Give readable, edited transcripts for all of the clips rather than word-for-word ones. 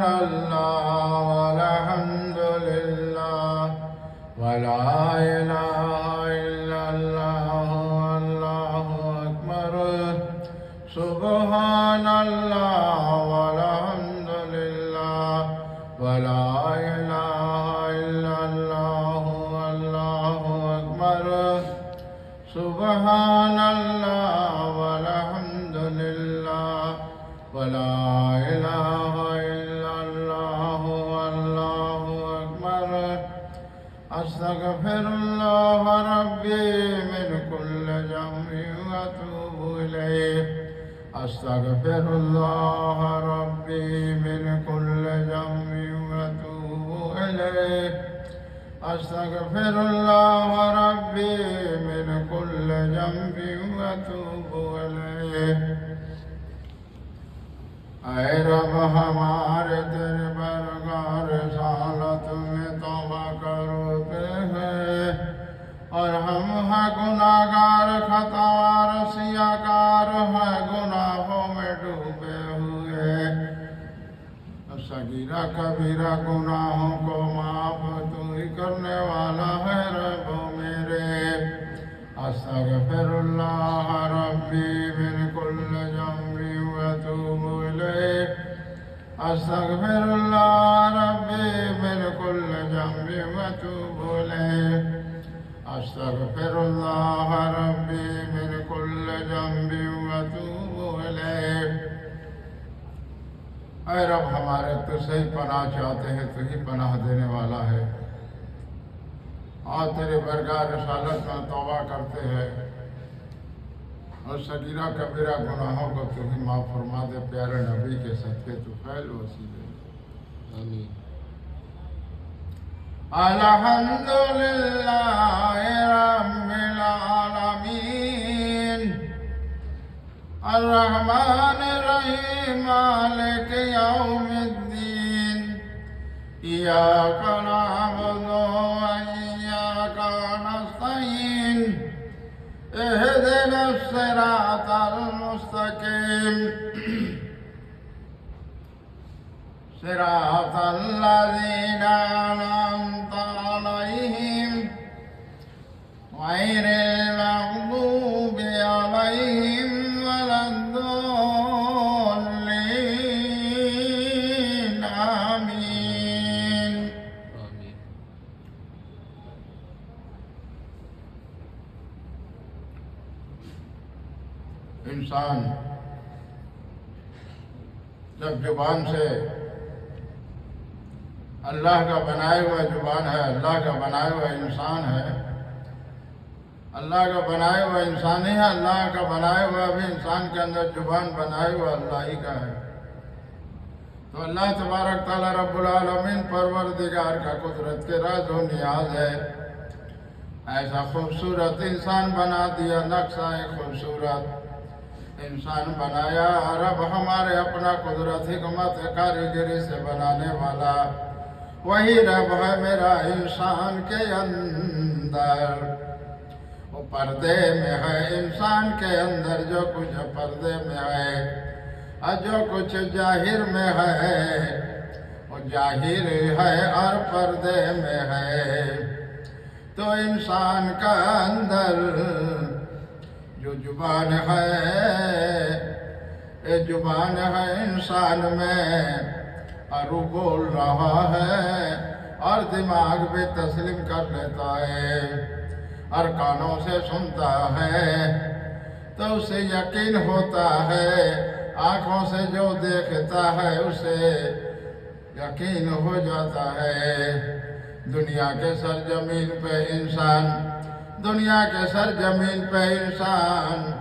اللہ والحمد للہ ولا الہ الا اللہ واللہ اکبر سبحان اللہ والحمد للہ ولا الہ الا اللہ واللہ اکبر سبحان اللہ والحمد للہ ولا الہ الا اللہ واللہ اکبر استغفر اللہ ربی من کل ذنب واتوب الیہ استغفر اللہ ربی من کل ذنب واتوب الیہ استغفر اللہ ربی من کل ذنب واتوب الیہ اے رب ہمارے تیرے برگار رسالت میں توبہ کرتے ہیں اور ہم ہیں گناہگار خطاوار سیاکار ہیں گناہوں میں ڈوبے ہوئے صغیرہ کبیرہ گناہوں کو معاف تو ہی کرنے والا ہے رب میرے استغفر اللہ ربی من کل ذنب واتوب الیہ استغفر اللہ ربی من کل ذنب واتوب الیہ استغفر اللہ ربی من کل ذنب واتوب الیہ اے رب ہمارے تو سے ہی پناہ چاہتے ہیں تو ہی پناہ دینے والا ہے آج تیرے برگاہ رسالت میں توبہ کرتے ہیں اور صغیرہ کبیرہ گناہوں کو تو ہی معاف فرما دے پیارے نبی کے صدقے تو فیل وسیلے آمین الحمدللہ رب العالمین الرحمن الرحیم مالک یوم الدین ایاک نعبد وإیاک نستعین اہدنا الصراط المستقیم صراط الذین أنعمت علیہم غیر المغضوب علیہم ولا الضالین آمین انسان جب زبان سے اللہ کا بنایا ہوا زبان ہے اللہ کا بنایا ہوا انسان ہے اللہ کا بنایا ہوا انسان ہی ہے اللہ کا بنایا ہوا بھی انسان کے اندر زبان بنایا ہوا اللہ ہی کا ہے تو اللہ تبارک تعالیٰ رب العالمین پروردگار کا قدرت کے راز و نیاز ہے ایسا خوبصورت انسان بنا دیا نقشہ خوبصورت انسان بنایا رب ہمارے اپنا قدرت حکمت کاریگری سے بنانے والا وہی رب ہے میرا انسان کے اندر وہ پردے میں ہے انسان کے اندر جو کچھ پردے میں ہے اور جو کچھ ظاہر میں ہے وہ ظاہر ہے اور پردے میں ہے تو انسان کا اندر جو زبان ہے یہ زبان ہے انسان میں اور وہ بول رہا ہے اور دماغ بھی تسلیم کر لیتا ہے اور کانوں سے سنتا ہے تو اسے یقین ہوتا ہے آنکھوں سے جو دیکھتا ہے اسے یقین ہو جاتا ہے دنیا کے سرزمین پہ انسان دنیا کے سرزمین پہ انسان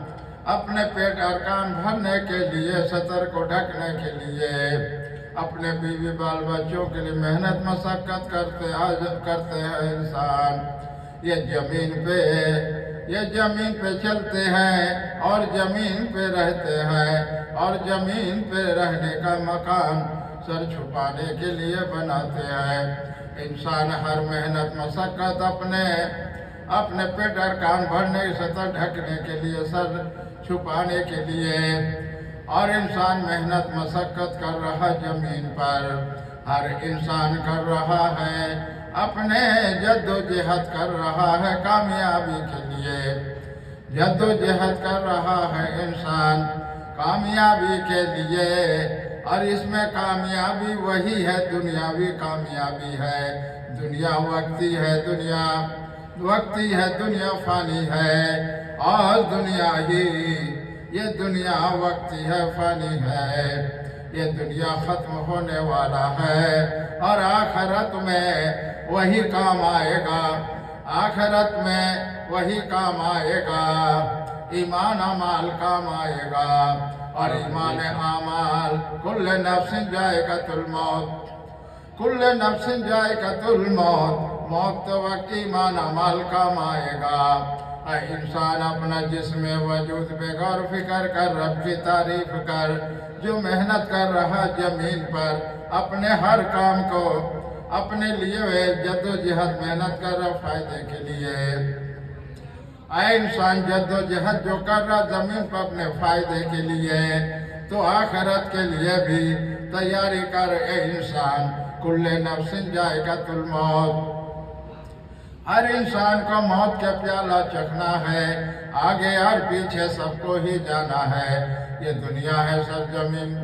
اپنے پیٹ ارکان بھرنے کے لیے سطر کو ڈھکنے کے لیے اپنے بیوی بال بچوں کے لیے محنت مشقت کرتے ہیں انسان یہ زمین پہ چلتے ہیں اور زمین پہ رہتے ہیں اور زمین پہ رہنے کا مکان سر چھپانے کے لیے بناتے ہیں انسان ہر محنت مشقت اپنے پیٹ ارکان بھرنے سطح ڈھکنے کے لیے سر چھپانے کے لیے اور انسان محنت مشقت کر رہا زمین پر، ہر انسان کر رہا ہے اپنے جد و جہد کر رہا ہے کامیابی کے لیے، جد و جہد کر رہا ہے انسان کامیابی کے لیے، اور اس میں کامیابی وہی ہے دنیاوی کامیابی ہے۔ دنیا وقتی ہے، دنیا وقتی ہے، دنیا فانی ہے، اور دنیا ہی یہ دنیا وقتی ہے، فانی ہے، یہ دنیا ختم ہونے والا ہے، اور آخرت میں وہی کام آئے گا، آخرت میں وہی کام آئے گا، ایمان اعمال کام آئے گا، اور ایمان اعمال کل نفس ذائقۃ الموت، کل نفس ذائقۃ الموت، موت وقت ایمان اعمال کام آئے گا۔ اے انسان اپنا جسم وجود پہ غور فکر کر، رب کی تعریف کر، جو محنت کر رہا زمین پر اپنے ہر کام کو اپنے لیے جد و جہد محنت کر رہا فائدے کے لیے۔ اے انسان جد و جہد جو کر رہا زمین پر اپنے فائدے کے لیے، تو آخرت کے لیے بھی تیاری کر اے انسان۔ کل نفس ذائقۃ الموت، ہر انسان کو موت کا پیالہ چکھنا ہے، آگے اور پیچھے سب کو ہی جانا ہے۔ یہ دنیا ہے سرزمین،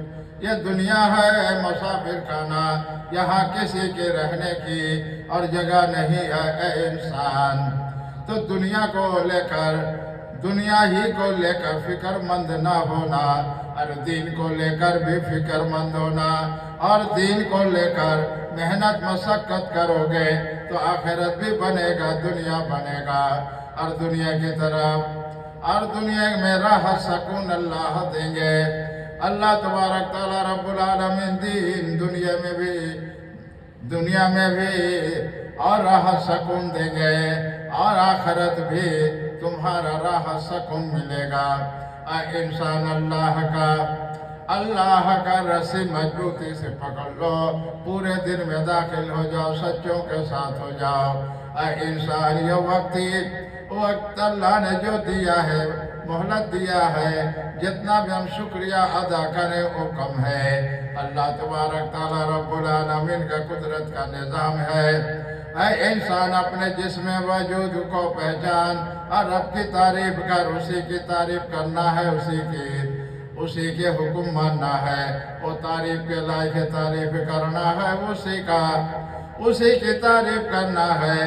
یہ دنیا ہے مسافر خانہ، یہاں کسی کے رہنے کی اور جگہ نہیں ہے اے انسان۔ تو دنیا کو لے کر، دنیا ہی کو لے کر فکر مند نہ ہونا، اور دین کو لے کر بھی فکر مند ہونا، اور دین کو لے کر محنت مشقت کرو گے تو آخرت بھی بنے گا، دنیا بنے گا، اور دنیا کی طرف، اور دنیا میں راہ سکون اللہ دیں گے۔ اللہ تبارک تعالیٰ رب العالمین دین دنیا میں بھی اور راہ سکون دیں گے، اور آخرت بھی تمہارا راہ سکون ملے گا۔ اے انسان اللہ کا رسی مضبوطی سے پکڑ لو، پورے دن میں داخل ہو جاؤ، سچوں کے ساتھ ہو جاؤ۔ اے انسان یہ وقت اللہ نے جو دیا ہے، مہلت دیا ہے، جتنا بھی ہم شکریہ ادا کریں وہ کم ہے۔ اللہ تبارک تعالیٰ رب العالمین کا قدرت کا نظام ہے۔ اے انسان اپنے جسم وجود کو پہچان، اور رب کی تعریف کر، اسی کی تعریف کرنا ہے، اسی کے حکم ماننا ہے، وہ تعریف کے لائق تعریف کرنا ہے، اسی کی تعریف کرنا ہے،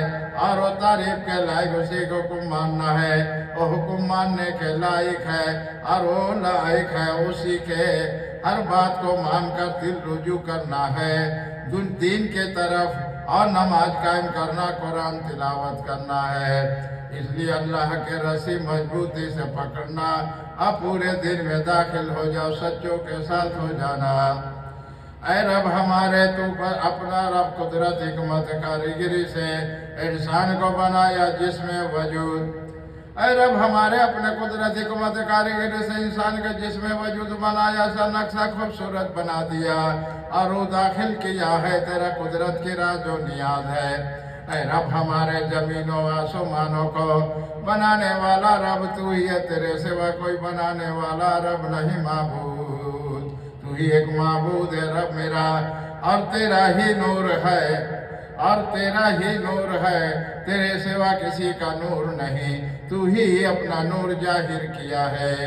اور وہ تعریف کے لائق اسی کو حکم ماننا ہے، وہ حکم ماننے کے لائق ہے، اور وہ لائق ہے اسی کے ہر بات کو مان کر دل رجوع کرنا ہے دین کے طرف، اور نماز قائم کرنا، قرآن تلاوت کرنا ہے۔ اس لیے اللہ کے رسی مضبوطی سے پکڑنا، اب پورے دن میں داخل ہو جاؤ، سچوں کے ساتھ ہو جانا۔ اے رب ہمارے تو پر اپنا رب قدرت حکمت کاریگری سے انسان کو بنایا جسم وجود، اے رب ہمارے اپنے قدرت حکمت کاریگری سے انسان کا جسم وجود بنایا، سا نقشہ خوبصورت بنا دیا، اور وہ داخل کیا ہے تیرا قدرت کی راز و نیاز ہے۔ اے رب ہمارے زمینوں آسمانوں کو بنانے والا رب تو ہی ہے، تیرے سوا کوئی بنانے والا رب نہیں معبود، تو ہی ایک معبود ہے رب میرا، اور تیرا ہی نور ہے، اور تیرا ہی نور ہے، تیرے سوا کسی کا نور نہیں، تو ہی اپنا نور ظاہر کیا ہے۔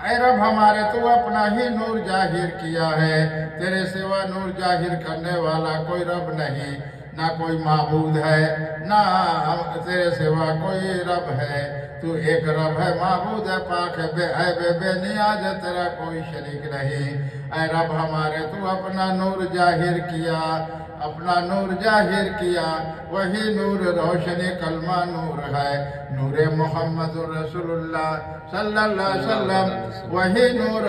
اے رب ہمارے تو اپنا ہی نور ظاہر کیا ہے، تیرے سوا نور ظاہر کرنے والا کوئی رب نہیں، نہ کوئی معبود ہے، نہ تیرے سوا کوئی رب ہے، تو ایک رب ہے، معبود ہے، پاک ہے، بے نیاز ہے، تیرا کوئی شریک نہیں۔ اے رب ہمارے تو اپنا نور ظاہر کیا، اپنا نور ظاہر کیا، وہی نور روشنی کلمہ نور ہے، نور محمد رسول اللہ صلی اللہ علیہ وسلم، وہی نور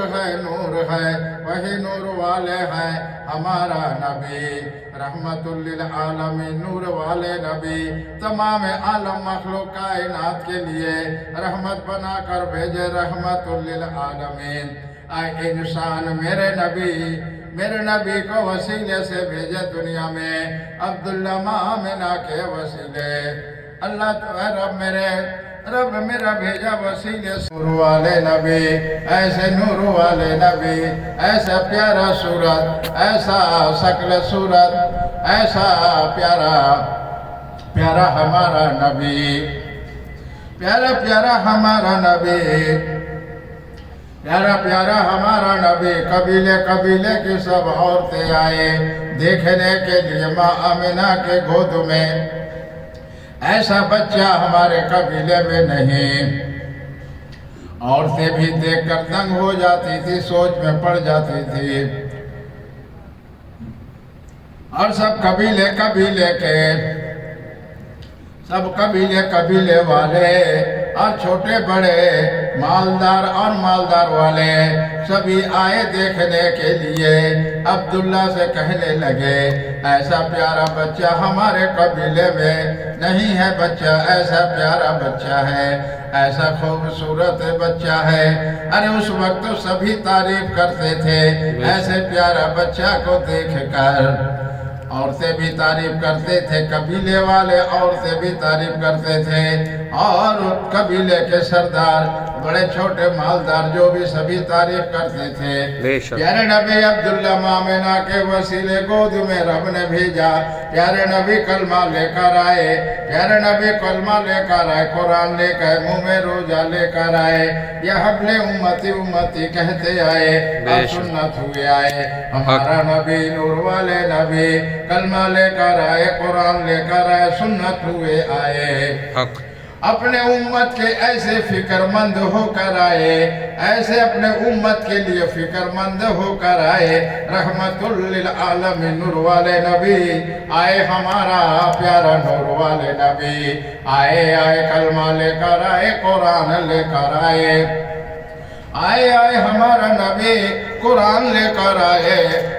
ہے، وہی نور والے ہیں ہمارا نبی، رحمت للعالمین، نور والے نبی، تمام عالم مخلوق کائنات کے لیے رحمت بنا کر بھیجے، رحمت للعالمین۔ اے انسان میرے نبی کو وسیلے سے بھیجے دنیا میں، عبداللہ آمنہ کے وسیلے۔ اللہ تو اے رب رب میرا بھیجا وسیلے نور والے نبی، ایسے نور والے نبی، ایسا پیارا صورت، ایسا شکل صورت، ایسا پیارا پیارا ہمارا نبی، پیارا پیارا ہمارا نبی، پیارا پیارا ہمارا نبی۔ قبیلے قبیلے کی سب عورتیں آئے دیکھنے کے لیے ماں آمنہ کے گود میں۔ ایسا بچہ ہمارے قبیلے میں نہیں۔ عورتیں بھی دیکھ کر دنگ ہو جاتی تھی، سوچ میں پڑ جاتی تھی۔ اور سب قبیلے قبیلے کے، سب قبیلے قبیلے والے اور چھوٹے بڑے، مالدار اور مالدار والے سبھی آئے دیکھنے کے لیے۔ عبداللہ سے کہنے لگے ایسا پیارا بچہ ہمارے قبیلے میں نہیں ہے بچہ، ایسا پیارا بچہ ہے، ایسا خوبصورت بچہ ہے۔ ارے اس وقت تو سبھی تعریف کرتے تھے ایسے پیارا بچہ کو دیکھ کر۔ عورتیں بھی تعریف کرتے تھے، قبیلے والے عورتیں بھی تعریف کرتے تھے، اور قبیلے کے سردار بڑے چھوٹے مالدار جو بھی سبھی تعریف کرتے تھے۔ پیارے نبی عبداللہ آمنہ کے وسیلے گود میں رب نے بھیجا۔ پیارے نبی کلمہ لے کر آئے، پیارے نبی کلمہ لے کر آئے، قرآن لے کر منہ میں روزہ لے کر آئے، یا حبل امتی امتی کہتے آئے، اور سنت ہوئے آئے۔ ہمارا نبی نور والے نبی کلمہ لے کر آئے، قرآن لے کر آئے، سنت ہوئے آئے۔ اپنے امت کے ایسے فکر مند ہو کر آئے، ایسے اپنے امت کے لیے فکر مند ہو کر آئے۔ رحمت للعالمین نور والے نبی آئے، ہمارا پیارا نور والے نبی آئے، آئے کلمہ لے کر آئے، قرآن لے کر آئے، آئے آئے ہمارا نبی قرآن لے کر آئے،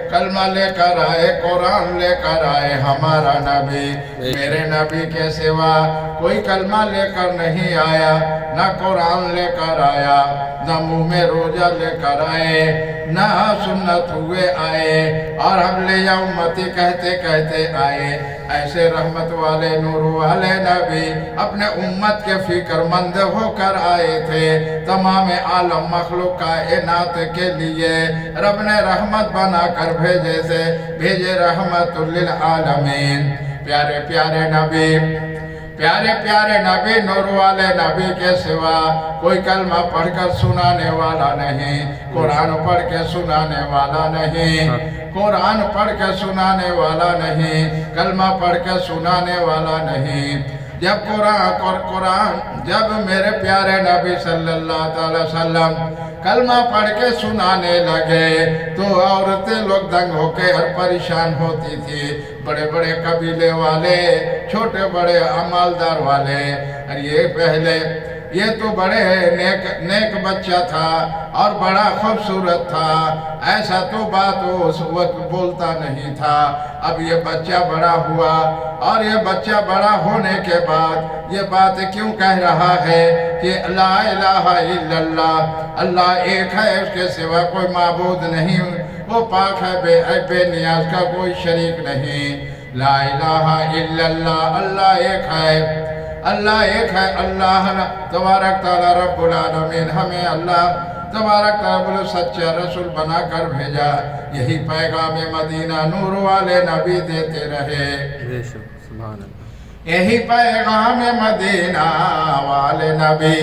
کلمہ لے کر آئے، قرآن لے کر آئے ہمارا نبی۔ میرے نبی کے سوا کوئی کلمہ لے کر نہیں آیا، نہ قرآن لے کر آیا، نہ منہ میں روزہ لے کر آئے، نہ سنت ہوئے آئے، اور حبل یا امتی کہتے کہتے آئے۔ ایسے رحمت والے نور والے نبی اپنے امت کے فکر مند ہو کر آئے تھے۔ تمام عالم مخلوق کائنات کے لیے رب نے رحمت بنا کر بھیجے تھے، بھیجے رحمت للعالمین۔ پیارے پیارے نبی، پیارے پیارے نبی، نور والے نبی کے سوا کوئی کلمہ پڑھ کر سنانے والا نہیں، قرآن پڑھ کے سنانے والا نہیں، قرآن پڑھ کے سنانے والا نہیں، کلمہ پڑھ کے سنانے والا نہیں۔ جب قرآن جب میرے پیارے نبی صلی اللہ علیہ وسلم کلمہ پڑھ کے سنانے لگے تو عورتیں لوگ دنگ ہو کے ہر پریشان ہوتی تھی۔ بڑے بڑے قبیلے والے، چھوٹے بڑے مالدار والے، اور یہ پہلے یہ تو بڑے نیک بچہ تھا اور بڑا خوبصورت تھا، ایسا تو بات اس وقت بولتا نہیں تھا۔ اب یہ بچہ بڑا ہوا، اور یہ بچہ بڑا ہونے کے بعد یہ بات کیوں کہہ رہا ہے کہ لا الہ الا اللہ، اللہ ایک ہے، اس کے سوا کوئی معبود نہیں، وہ پاک ہے، بے نیاز کا کوئی شریک نہیں۔ لا الہ الا اللہ، اللہ ایک ہے، اللہ ایک ہے۔ اللہ تبارک تعالی رب العالمین ہمیں اللہ تبارک تعالی سچا رسول بنا کر بھیجا، یہی پیغام مدینہ نور والے نبی دیتے رہے، یہی پیغام مدینہ والے نبی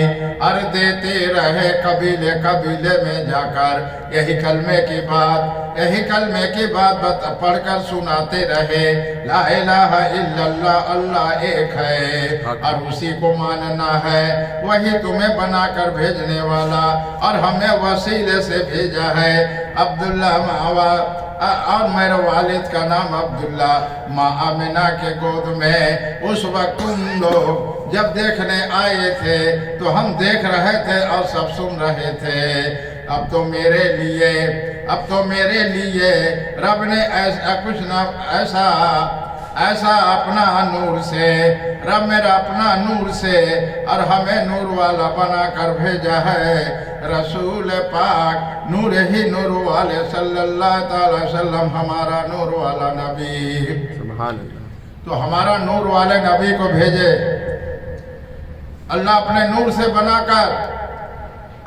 دیتے رہے، قبیلے قبیلے میں جا کر یہی کلمے کی بات پڑھ کر سناتے رہے۔ لا الہ الا اللہ، اللہ ایک ہے اور اسی کو ماننا ہے، وہی تمہیں بنا کر بھیجنے والا اور ہمیں وسیلے سے بھیجا ہے۔ عبداللہ اور میرے والد کا نام عبداللہ، ماں آمنہ کے گود میں اس وقت تم لوگ جب دیکھنے آئے تھے تو ہم دیکھ رہے تھے اور سب سن رہے تھے۔ اب تو میرے لیے رب نے ایسا اپنا نور سے، رب میرا اپنا نور سے اور ہمیں نور والا بنا کر بھیجا ہے۔ رسول پاک نور ہی نور والے صلی اللہ تعالی وسلم، ہمارا نور والا نبی، سبحان اللہ۔ تو ہمارا نور والے نبی کو بھیجے، اللہ اپنے نور سے بنا کر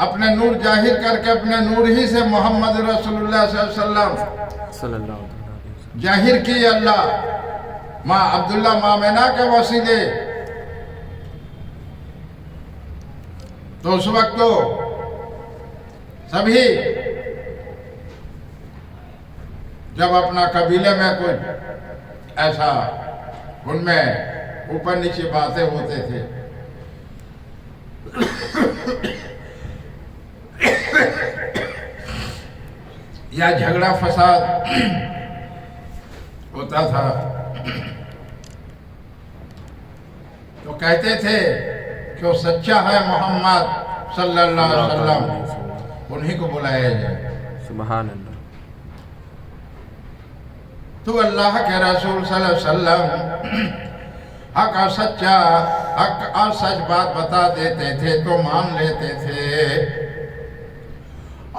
اپنے نور ظاہر کر کے اپنے نور ہی سے محمد رسول اللہ صلی اللہ علیہ وسلم ظاہر کی اللہ ماں عبداللہ مامنہ کے وسیلے. تو اس وقت تو سبھی جب اپنا قبیلے میں کچھ ایسا ان میں اوپر نیچے باتیں ہوتے تھے یا جھگڑا فساد ہوتا تھا تو کہتے تھے کہ وہ سچا ہے محمد صلی اللہ علیہ وسلم، انہی کو بلایا جائے. سبحان اللہ. تو اللہ کے رسول صلی اللہ علیہ وسلم حق اور سچا حق اور سچ بات بتا دیتے تھے تو مان لیتے تھے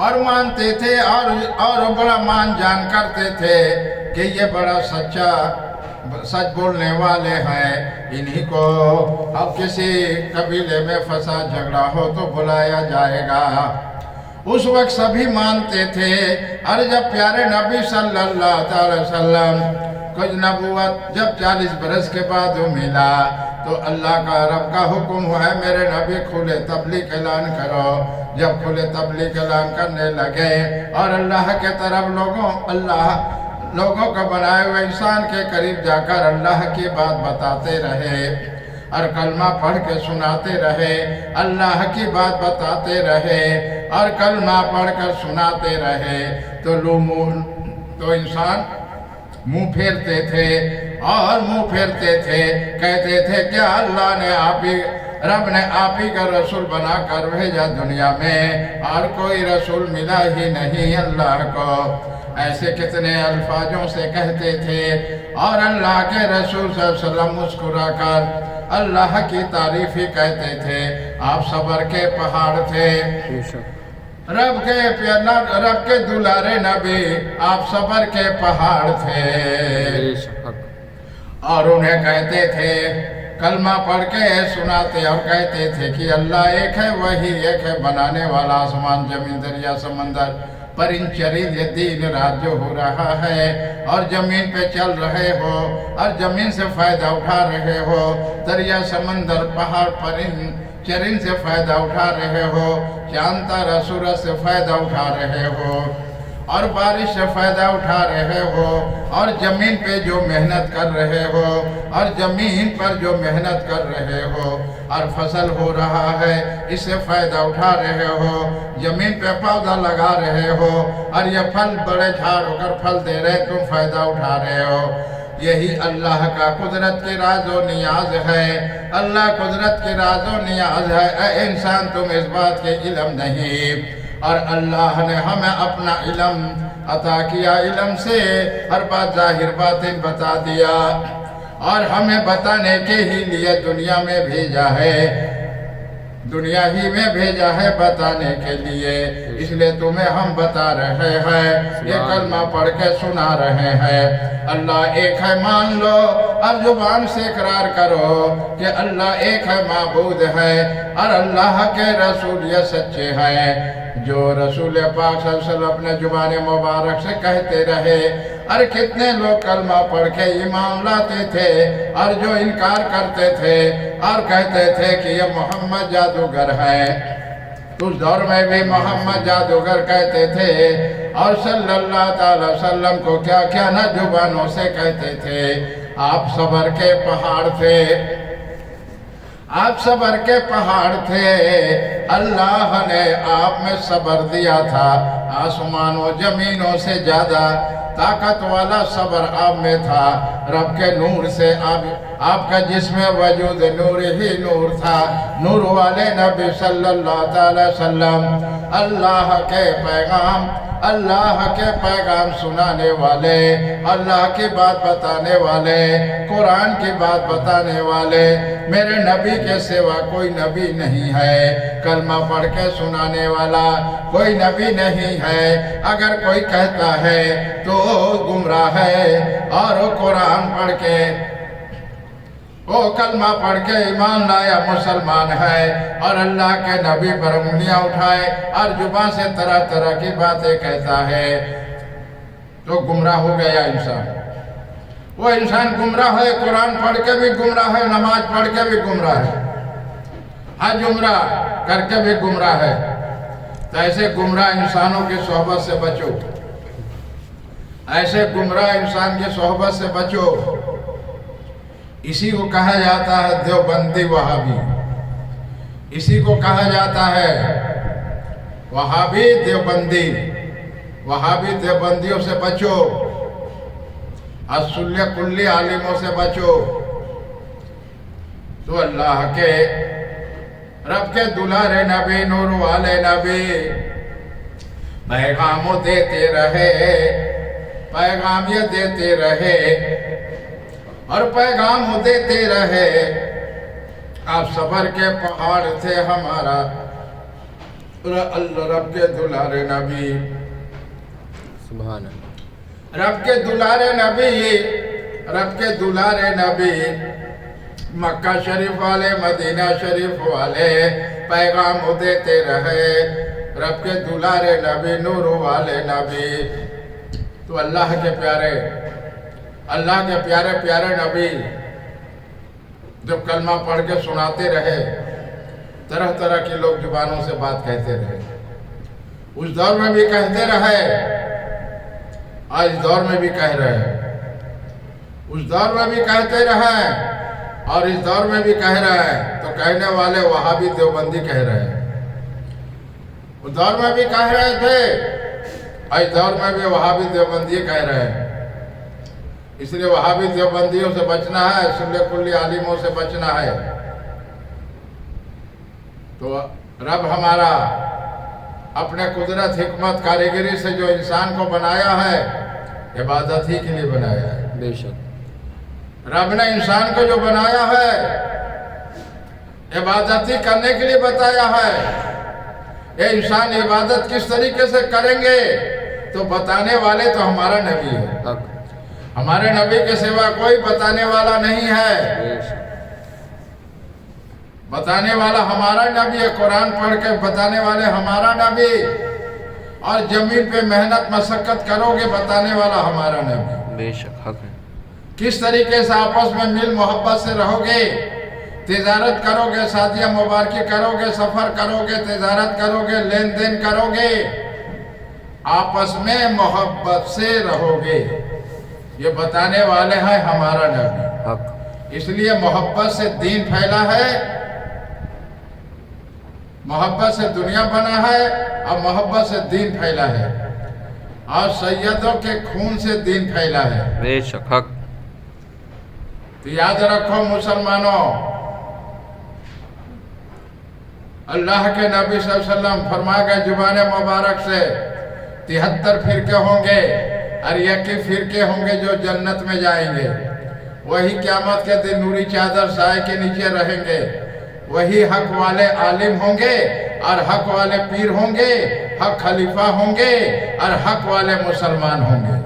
اور مانتے تھے اور بڑا مان جان کرتے تھے کہ یہ بڑا سچا سچ بولنے والے ہیں، انہی کو اب کسی قبیلے میں فساد جھگڑا ہو تو بلایا جائے گا. اس وقت سبھی مانتے تھے. اور جب پیارے نبی صلی اللہ علیہ وسلم کچھ نبوت جب 40 برس کے بعد ملا تو اللہ کا رب کا حکم ہے میرے نبی کھلے تبلیغ اعلان کرو. جب کھلے تبلیغ اعلان کرنے لگے اور اللہ کے طرف لوگوں کا بنائے ہوئے انسان کے قریب جا کر اللہ کی بات بتاتے رہے اور کلمہ پڑھ کے سناتے رہے، اللہ کی بات بتاتے رہے اور کلمہ پڑھ کر سناتے رہے تو انسان منہ پھیرتے تھے اور منہ پھیرتے تھے، کہتے تھے کہ اللہ نے رب نے آپ ہی کا رسول بنا کر بھیجا دنیا میں اور کوئی رسول ملا ہی نہیں اللہ کو. ایسے کتنے الفاظوں سے کہتے تھے اور اللہ کے رسول صلی اللہ علیہ وسلم مسکرا کر اللہ کی تعریف ہی کہتے تھے. آپ صبر کے پہاڑ تھے، رب کے دلارے نبی آپ صبر کے پہاڑ تھے. اور انہیں کہتے تھے کلمہ پڑھ کے سناتے اور کہتے تھے کہ اللہ ایک ہے، وہی ایک ہے بنانے والا آسمان زمین دریا سمندر پرند چرند یہ دن رات جو ہو رہا ہے اور زمین پہ چل رہے ہو اور زمین سے فائدہ اٹھا رہے ہو، دریا سمندر پہاڑ پرند چرند سے فائدہ اٹھا رہے ہو، چاند تارا سورج سے فائدہ اٹھا رہے ہو اور بارش سے فائدہ اٹھا رہے ہو اور زمین پہ جو محنت کر رہے ہو اور زمین پر جو محنت کر رہے ہو اور فصل ہو رہا ہے اس سے فائدہ اٹھا رہے ہو، زمین پہ پودا لگا رہے ہو اور یہ پھل بڑے جھاڑ ہو کر پھل دے رہے تم فائدہ اٹھا رہے ہو. یہی اللہ کا قدرت کی راز و نیاز ہے. اللہ قدرت کی راز و نیاز ہے. اے انسان تم اس بات کے علم نہیں اور اللہ نے ہمیں اپنا علم عطا کیا، علم سے ہر بات ظاہر باطن بتا دیا اور ہمیں بتانے کے ہی لیے دنیا میں بھیجا ہے، دنیا ہی میں بھیجا ہے بتانے کے لیے. اس لیے تمہیں ہم بتا رہے ہیں، یہ کلمہ پڑھ کے سنا رہے ہیں. اللہ ایک ہے مان لو اور زبان سے اقرار کرو کہ اللہ ایک ہے معبود ہے اور اللہ کے رسول یہ سچے ہیں. جو رسول پاک صلی اللہ علیہ وسلم اپنے زبان مبارک سے کہتے رہے اور کتنے لوگ کلمہ پڑھ کے ایمان لاتے تھے اور جو انکار کرتے تھے اور کہتے تھے کہ یہ محمد جادوگر ہے. اس دور میں بھی محمد جادوگر کہتے تھے اور صلی اللہ تعالی وسلم کو کیا کیا نہ زبانوں سے کہتے تھے. آپ صبر کے پہاڑ تھے، آپ صبر کے پہاڑ تھے. اللہ نے آپ میں صبر دیا تھا، آسمان و زمینوں سے زیادہ طاقت والا صبر آپ میں تھا. رب کے نور سے آپ کا جسم وجود نور ہی نور تھا. نور والے نبی صلی اللہ تعالی وسلم اللہ کے پیغام سنانے والے، اللہ کی بات بتانے والے، قرآن کی بات بتانے والے. میرے نبی کے سوا کوئی نبی نہیں ہے، کلمہ پڑھ کے سنانے والا کوئی نبی نہیں ہے. اگر کوئی کہتا ہے تو گمراہ ہے اور وہ قرآن پڑھ کے وہ کلمہ پڑھ کے ایمان لایا مسلمان ہے اور اللہ کے نبی پر انگلیاں اٹھائے اور زبان سے طرح طرح کی باتیں کہتا ہے تو گمراہ ہو گیا انسان. وہ انسان گمراہ ہے، قرآن پڑھ کے بھی گمراہ ہے، نماز پڑھ کے بھی گمراہ ہے، حج عمرہ کر کے بھی گمراہ ہے. تو ایسے گمراہ انسانوں کی صحبت سے بچو، ایسے گمراہ انسان کی صحبت سے بچو. اسی کو کہا جاتا ہے دیوبندی وہابی، اسی کو کہا جاتا ہے وہابی دیوبندی. وہابی دیوبندیوں سے بچو، اصولیہ کلی عالموں سے بچو. تو اللہ کے رب کے دلارے نبی، نور والے نبی پیغام دیتے رہے، پیغام یہ دیتے رہے اور پیغام دیتے رہے. آپ صبر کے پہاڑ تھے ہمارا اللہ رب کے دلارے نبی. سبحان اللہ. رب کے دلارے نبی، رب کے دلارے نبی، مکہ شریف والے، مدینہ شریف والے پیغام دیتے رہے. رب کے دلارے نبی، نور والے نبی. تو اللہ کے پیارے، اللہ کے پیارے پیارے نبی جب کلمہ پڑھ کے سناتے رہے، طرح طرح کے لوگ زبانوں سے بات کہتے رہے. اس دور میں بھی کہتے رہے، آج دور میں بھی کہہ رہے ہیں. اس دور میں بھی کہتے رہے اور اس دور میں بھی کہہ رہے ہیں. تو کہنے والے وہابی دیوبندی کہہ رہے ہیں. اس دور میں بھی کہہ رہے تھے، آج دور میں بھی وہابی دیوبندی کہہ رہے ہیں. اس لیے وہابی دیوبندیوں سے بچنا ہے، سلے کلی عالموں سے بچنا ہے. تو رب ہمارا اپنے قدرت، حکمت، کاریگری سے جو انسان کو بنایا ہے، عبادت ہی کے لیے بنایا ہے. بے شک رب نے انسان کو جو بنایا ہے عبادت ہی کرنے کے لیے بتایا ہے. یہ انسان عبادت کس طریقے سے کریں گے تو بتانے والے تو ہمارا نبی ہے. حق. ہمارے نبی کے سوا کوئی بتانے والا نہیں ہے. بے شک. بتانے والا ہمارا نبی ہے. قرآن پڑھ کے بتانے والے ہمارا نبی، اور زمین پہ محنت مشقت کرو گے بتانے والا ہمارا نبی. بے شک حق ہے. کس طریقے سے آپس میں مل محبت سے رہو گے، تجارت کرو گے، شادیاں مبارکی کرو گے، سفر کرو گے، تجارت کرو گے، لین دین کرو گے، آپس میں محبت سے رہو گے. یہ بتانے والے ہیں ہمارا نبی. حق. اس لیے محبت سے دین پھیلا ہے، محبت سے دنیا بنا ہے اور محبت سے دین پھیلا ہے، اور سیدوں کے خون سے دین پھیلا ہے. بے شک حق. تو یاد رکھو مسلمانوں، اللہ کے نبی صلی اللہ علیہ وسلم فرما گئے زبان مبارک سے 73 فرقے ہوں گے اور یکی فرقے ہوں گے جو جنت میں جائیں گے. وہی قیامت کے دن نوری چادر سائے کے نیچے رہیں گے. وہی حق والے عالم ہوں گے اور حق والے پیر ہوں گے، حق خلیفہ ہوں گے اور حق والے مسلمان ہوں گے.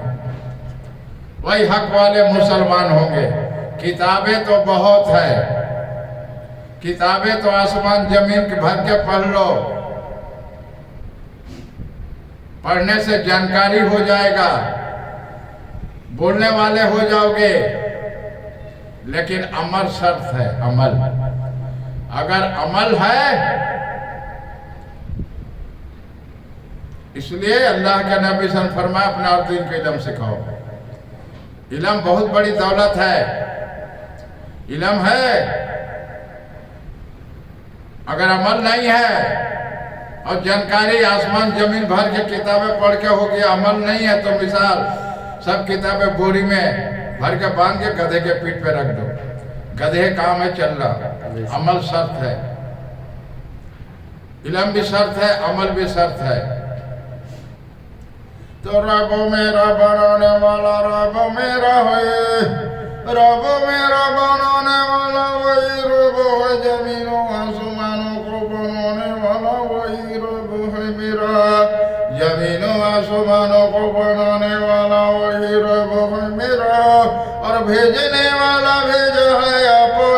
وہی حق والے مسلمان ہوں گے. کتابیں تو بہت ہے، کتابیں تو آسمان زمین کے بھر کے پڑھ لو، پڑھنے سے جانکاری ہو جائے گا، بولنے والے ہو جاؤ گے. لیکن عمل شرط ہے. عمل اگر عمل ہے، اس لیے اللہ کے نبی صلی اللہ علیہ وسلم فرمایا اپنے اور دین کو علم سکھاؤ. علم بہت بڑی دولت ہے. علم ہے، اگر عمل نہیں ہے اور جانکاری آسمان زمین بھر کے کتابیں پڑھ کے ہوگی، عمل نہیں ہے تو مثال سب کتابیں بوری میں بھر کے باندھ کے گدھے کے پیٹ پہ رکھ دو، گدھے کام ہے چل رہا. عمل شرط ہے. علم بھی شرط ہے، عمل بھی شرط ہے. تو رب میرا بنانے والا رب میرا ہے، رب میرا بنانے والا وہی رب ہے، زمین و آسمانوں کو بنانے والا وہی رب ہے میرا، زمین و آسمانوں کو بنانے والا وہی رب ہے میرا، اور بھیجنے والا بھیجا ہے اپنا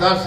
10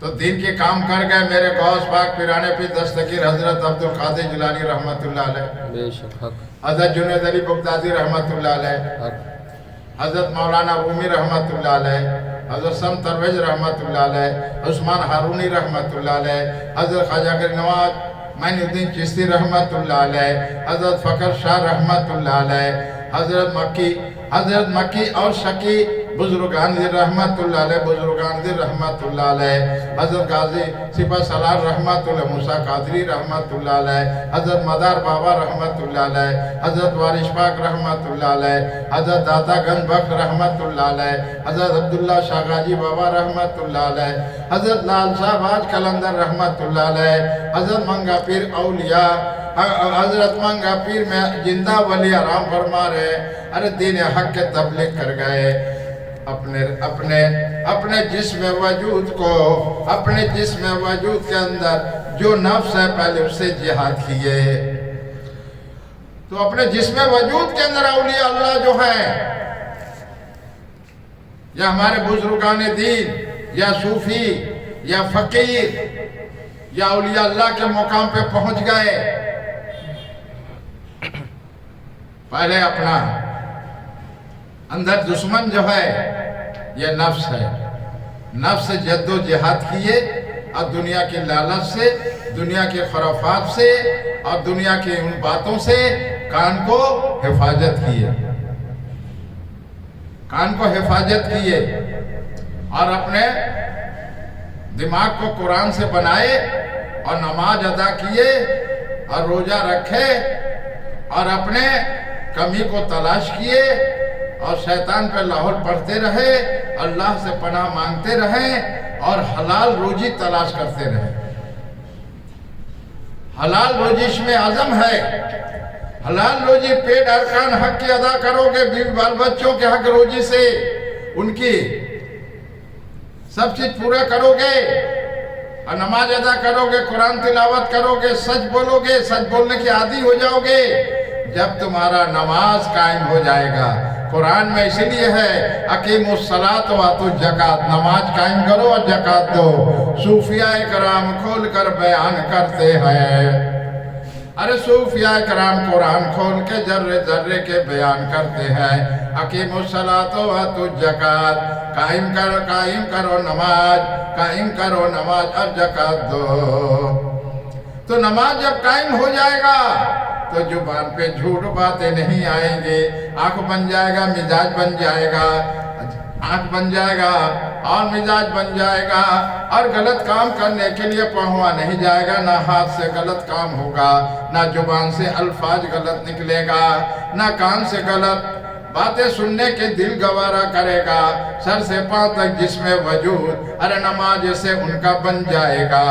تو دین کے کام کر گئے میرے غوث پاک پیرانے پہ دستگیر حضرت عبدالقادر جیلانی رحمت اللہ علیہ، بے شک حق حضرت جنید علی بغدادی رحمت اللہ علیہ، حق حضرت مولانا رومی رحمت اللہ علیہ، حضرت سم ترویج رحمت اللہ علیہ، عثمان ہارونی رحمت اللہ علیہ، حضرت خواجہ نواز معین الدین چشتی رحمت اللہ علیہ، حضرت فخر شاہ رحمت اللہ علیہ، حضرت مکی اور شکی بزرگان دی رحمت اللہ علیہ، بزرگان دی رحمت اللہ علیہ، حضرت غازی سپہ سالار رحمت اللہ، موسیٰ قادری رحمت اللہ علیہ، حضرت مدار بابا رحمت اللہ علیہ، حضرت وارش پاک رحمت اللہ علیہ، حضرت داتا گنج بخت رحمت اللہ علیہ، حضرت عبداللہ شاہ غازی بابا رحمت اللہ علیہ، حضرت لال شاہ باج کلندر رحمت اللہ علیہ، حضرت منگا پیر اولیاء، حضرت منگا پیر میں زندہ ولی آرام فرما رہے، ارے دین حق کے تبلیغ کر گئے، اپنے جسم وجود کو، اپنے جسم وجود کے اندر جو نفس ہے پہلے اس سے جہاد کیے، تو اپنے جسم وجود کے اندر اولیاء اللہ جو ہیں یا ہمارے بزرگان دین یا صوفی یا فقیر یا اولیاء اللہ کے مقام پہ پہنچ گئے، پہلے اپنا اندر دشمن جو ہے یہ نفس ہے، نفس سے جد و جہاد کیے اور دنیا کی لالچ سے، دنیا کے خرافات سے اور دنیا کی ان باتوں سے کان کو حفاظت کیے، کان کو حفاظت کیے اور اپنے دماغ کو قرآن سے بنائے اور نماز ادا کیے اور روزہ رکھے اور اپنے کمی کو تلاش کیے اور شیطان پہ لاہور پڑھتے رہے، اللہ سے پناہ مانگتے رہے اور حلال روزی تلاش کرتے رہے۔ حلال روزی میں عزم ہے، حلال روزی پیٹ ارکان حق کی ادا کرو گے، بیوی بال بچوں کے حق روزی سے ان کی سب چیز پورا کرو گے اور نماز ادا کرو گے، قرآن تلاوت کرو گے، سچ بولو گے، سچ بولنے کی عادی ہو جاؤ گے، جب تمہارا نماز قائم ہو جائے گا۔ قرآن میں اسی لیے ہے اقیموا الصلاۃ وآتوا الزکوٰۃ، نماز قائم کرو اور زکوٰۃ دو۔ صوفیاء کرام کھول کر بیان کرتے ہیں، ارے صوفیاء کرام قرآن کھول کے ذرے ذرے کے بیان کرتے ہیں، اقیموا الصلاۃ وآتوا الزکوٰۃ، قائم کرو نماز، قائم کرو نماز اور زکوٰۃ دو۔ تو نماز جب قائم ہو جائے گا تو زبان پہ جھوٹ باتیں نہیں آئیں گے، آنکھ بن جائے گا، مزاج بن جائے گا، آنکھ بن جائے گا اور مزاج بن جائے گا، اور غلط کام کرنے کے لیے پہنوا نہیں جائے گا، نہ ہاتھ سے غلط کام ہوگا، نہ زبان سے الفاظ غلط نکلے گا، نہ کان سے غلط باتیں سننے کے دل گوارا کرے گا، سر سے پاؤں تک جسم وجود ارے نماز سے ان کا بن جائے گا۔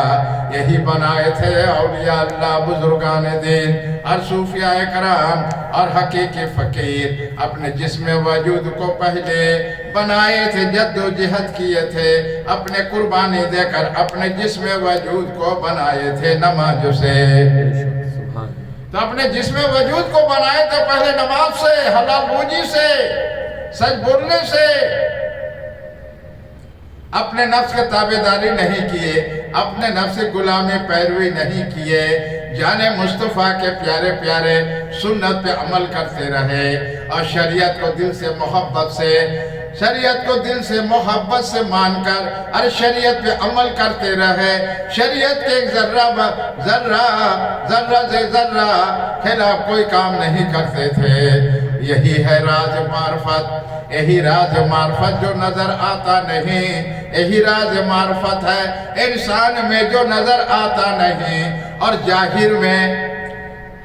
یہی بنائے تھے اولیاء اللہ، بزرگان دین اور صوفیاء کرام اور حقیقی فقیر، اپنے جسم وجود کو پہلے بنائے تھے، جد و جہد کیے تھے، اپنے قربانی دے کر اپنے جسم وجود کو بنائے تھے نماز سے۔ تو اپنے جسم وجود کو بنائے تھے پہلے نماز سے، حلال روزی سے، سچ بولنے سے، اپنے نفس کے تابعداری نہیں کیے، اپنے نفس غلامی پیروی نہیں کیے، جانے مصطفیٰ کے پیارے پیارے سنت پہ عمل کرتے رہے اور شریعت کو دل سے محبت سے، شریعت کو دل سے محبت سے مان کر اور شریعت پہ عمل کرتے رہے، شریعت کے ایک ذرہ سے ذرہ خلاف کوئی کام نہیں کرتے تھے۔ یہی ہے راز معرفت، یہی راز معرفت جو نظر آتا نہیں، یہی راز معرفت ہے انسان میں جو نظر آتا نہیں، اور ظاہر میں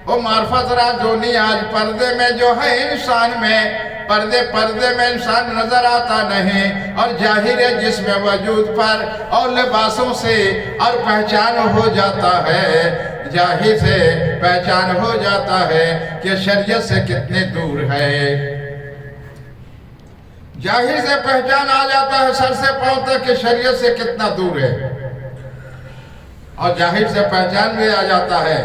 وہ معرفت رازونی آج پردے میں جو ہے انسان میں، پردے میں انسان نظر آتا نہیں، اور ظاہر جسم وجود پر اور لباسوں سے اور پہچان ہو جاتا ہے، ظاہر سے پہچان ہو جاتا ہے کہ شریعت سے کتنے دور ہے، ظاہر سے پہچان آ جاتا ہے سر سے پاؤں تک کہ شریعت سے کتنا دور ہے، اور ظاہر سے پہچان بھی آ جاتا ہے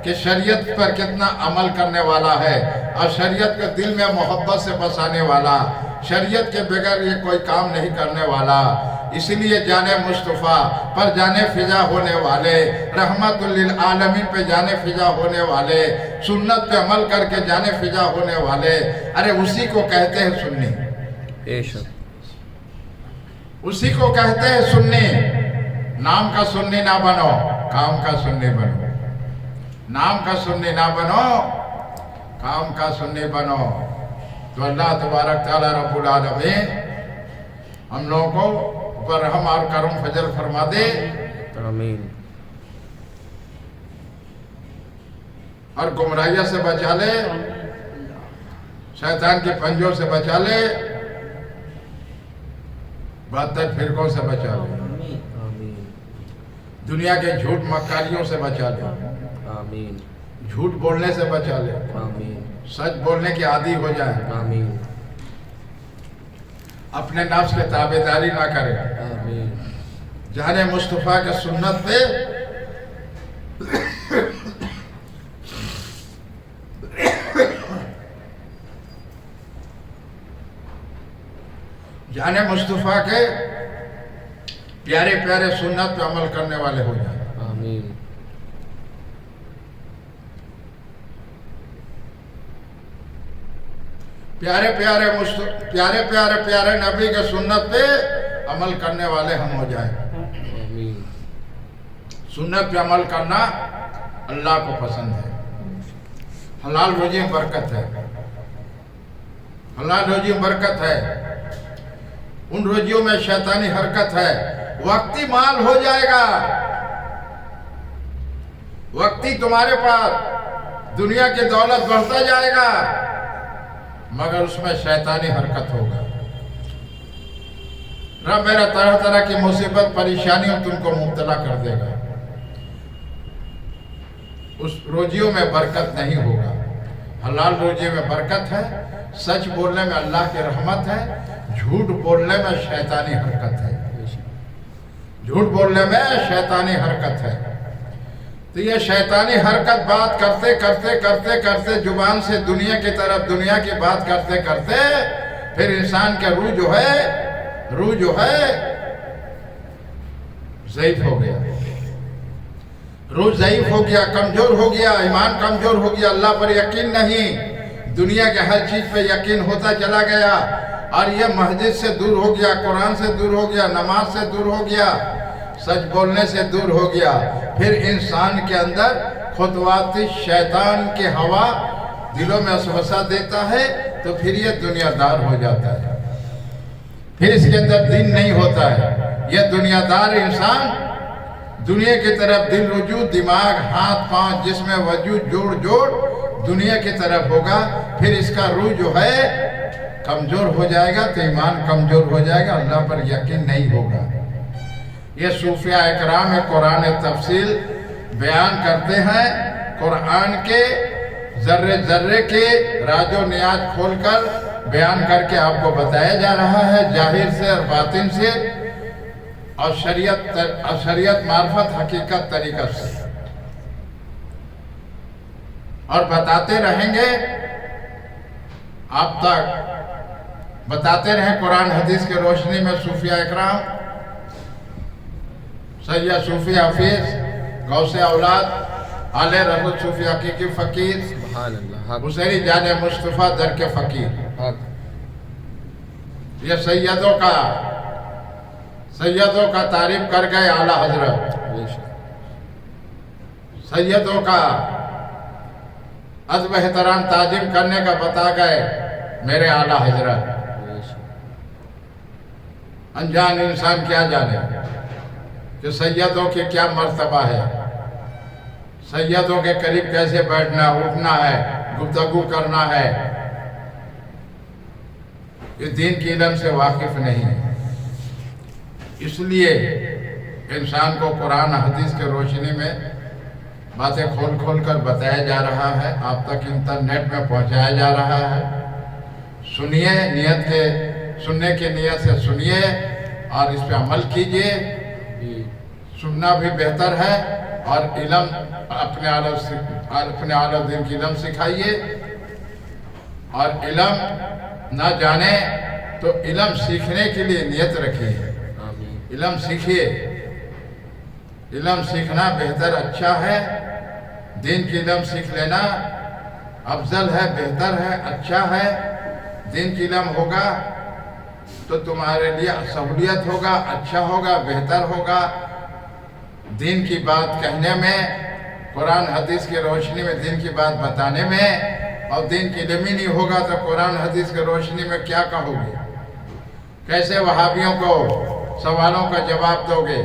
کہ شریعت پر کتنا عمل کرنے والا ہے اور شریعت کے دل میں محبت سے بسانے والا، شریعت کے بغیر یہ کوئی کام نہیں کرنے والا۔ اسی لیے جانے مصطفیٰ پر جانے فضا ہونے والے، رحمت للعالمین پہ جانے فضا ہونے والے، سنت پہ عمل کر کے جانے فضا ہونے والے، ارے اسی کو کہتے ہیں سنی، بے شک، اسی کو کہتے ہیں سنی۔ نام کا سنی نہ بنو، کام کا سنی بنو۔ نام کا سنی نہ بنو، کام کا سنی بنو۔ تو اللہ تبارک تعالیٰ رب العالمین ہم لوگوں کو پر رحم اور کرم فضل فرما دے، آمین، اور گمراہیوں سے بچا لے، شیطان کے پنجوں سے بچا لے، بدتر فرقوں سے بچا لے، آمین، دنیا کے جھوٹ مکاریوں سے بچا لے، آمین، جھوٹ بولنے سے بچا لے، آمین، سچ بولنے کے عادی ہو جائے، آمین، اپنے نفس کے تابعداری نہ کرے، آمین، جانے مصطفیٰ کے سنت پہ جانے مصطفیٰ کے پیارے پیارے سنت پہ عمل کرنے والے ہو جائیں۔ آمین، پیارے پیارے نبی کے سنت پہ عمل کرنے والے ہم ہو جائیں۔ آمین، سنت پہ عمل کرنا اللہ کو پسند ہے۔ حلال روزی میں برکت ہے، حلال روزی میں برکت ہے، ان روزیوں میں شیطانی حرکت ہے۔ وقتی مال ہو جائے گا، وقتی تمہارے پاس دنیا کی دولت بڑھتا جائے گا، مگر اس میں شیطانی حرکت ہوگا۔ رب میرا طرح طرح کی مصیبت پریشانیوں تم کو مبتلا کر دے گا، اس روزیوں میں برکت نہیں ہوگا۔ حلال روزی میں برکت ہے، سچ بولنے میں اللہ کی رحمت ہے، جھوٹ بولنے میں شیطانی حرکت ہے، جھوٹ بولنے میں شیطانی حرکت ہے۔ تو یہ شیطانی حرکت بات کرتے کرتے کرتے کرتے زبان سے دنیا کی طرف دنیا کی بات کرتے کرتے پھر انسان کا روح جو ہے ضعیف ہو گیا، روح ضعیف ہو گیا، کمزور ہو گیا، ایمان کمزور ہو گیا، اللہ پر یقین نہیں، دنیا کے ہر چیز پہ یقین ہوتا چلا گیا، اور یہ مسجد سے دور ہو گیا، قرآن سے دور ہو گیا، نماز سے دور ہو گیا، سچ بولنے سے دور ہو گیا۔ پھر انسان کے اندر خطوات شیطان کی ہوا دلوں میں وسوسہ دیتا ہے، تو پھر یہ دنیا دار ہو جاتا ہے، پھر اس کے اندر دین نہیں ہوتا ہے۔ یہ دنیا دار انسان دنیا کی طرف دل رجوع، دماغ، ہاتھ پاؤں، جسم وجود جوڑ دنیا کی طرف ہوگا، پھر اس کا روح جو ہے کمزور ہو جائے گا، تو ایمان کمزور ہو جائے گا، اللہ پر یقین نہیں ہوگا۔ یہ صوفیاء اکرام قرآن تفصیل بیان کرتے ہیں، قرآن کے ذرے ذرے کے راز و نیاز کھول کر بیان کر کے آپ کو بتایا جا رہا ہے، ظاہر سے اور باطن سے، اور شریعت معرفت حقیقت طریقہ سے، اور بتاتے رہیں گے آپ تک، بتاتے رہیں قرآن حدیث کے روشنی میں۔ صوفیاء اکرام، سید صوفی حفیظ، غوث اولاد، آل رسول صوفی حقیقی فقیر، سبحان اللہ، حق، بصیری جان مصطفیٰ در کے فقیر، حق، یہ سیدوں کا تعریف کر گئے اعلیٰ حضرت، بے شک، سیدوں کا ادب احترام تعظیم کرنے کا بتا گئے میرے اعلیٰ حضرت۔ بے شک، انجان انسان کیا جانے کہ سیدوں کی کیا مرتبہ ہے، سیدوں کے قریب کیسے بیٹھنا اٹھنا ہے، گفتگو کرنا ہے، یہ دین کی علم سے واقف نہیں ہے۔ اس لیے انسان کو قرآن حدیث کے روشنی میں باتیں کھول کھول کر بتایا جا رہا ہے، آپ تک انٹرنیٹ میں پہنچایا جا رہا ہے۔ سنیے، سننے کی نیت سے سنیے اور اس پہ عمل کیجیے۔ سننا بھی بہتر ہے اور علم اپنے اعلیٰ دین کی علم سکھائیے، اور علم نہ جانے تو علم سیکھنے کے لیے نیت رکھیے، آمین علم سیکھیے، علم سیکھنا بہتر اچھا ہے، دین کی علم سیکھ لینا افضل ہے، بہتر ہے، اچھا ہے۔ دین کی علم ہوگا تو تمہارے لیے سہولیت ہوگا، اچھا ہوگا، بہتر ہوگا۔ دین کی بات کہنے میں، قرآن حدیث کی روشنی میں دین کی بات بتانے میں، اور دین کی علم ہی نہیں ہوگا تو قرآن حدیث کی روشنی میں کیا کہو گے؟ کیسے وہابیوں کو سوالوں کا جواب دو گے؟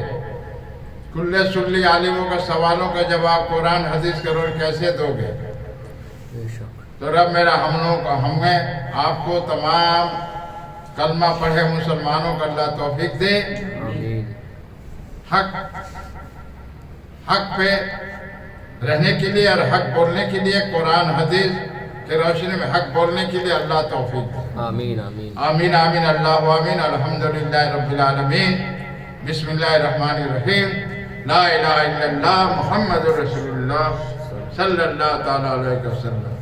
کلے سلی عالموں کا سوالوں کا جواب قرآن حدیث کے روز کیسے دو گے؟ بے شک تو رب میرا ہمیں آپ کو تمام کلمہ پڑھے مسلمانوں کا اللہ توفیق دے، آمین حق پہ رہنے کے لیے اور حق بولنے کے لیے، قرآن حدیث کی روشنی میں حق بولنے کے لیے اللہ توفیق دے۔ آمین آمین آمین آمین اللہ آمین۔ الحمدللہ رب العالمین۔ بسم اللہ الرحمن الرحیم۔ لا الہ الا اللہ محمد رسول اللہ صلی اللہ تعالی علیہ وسلم۔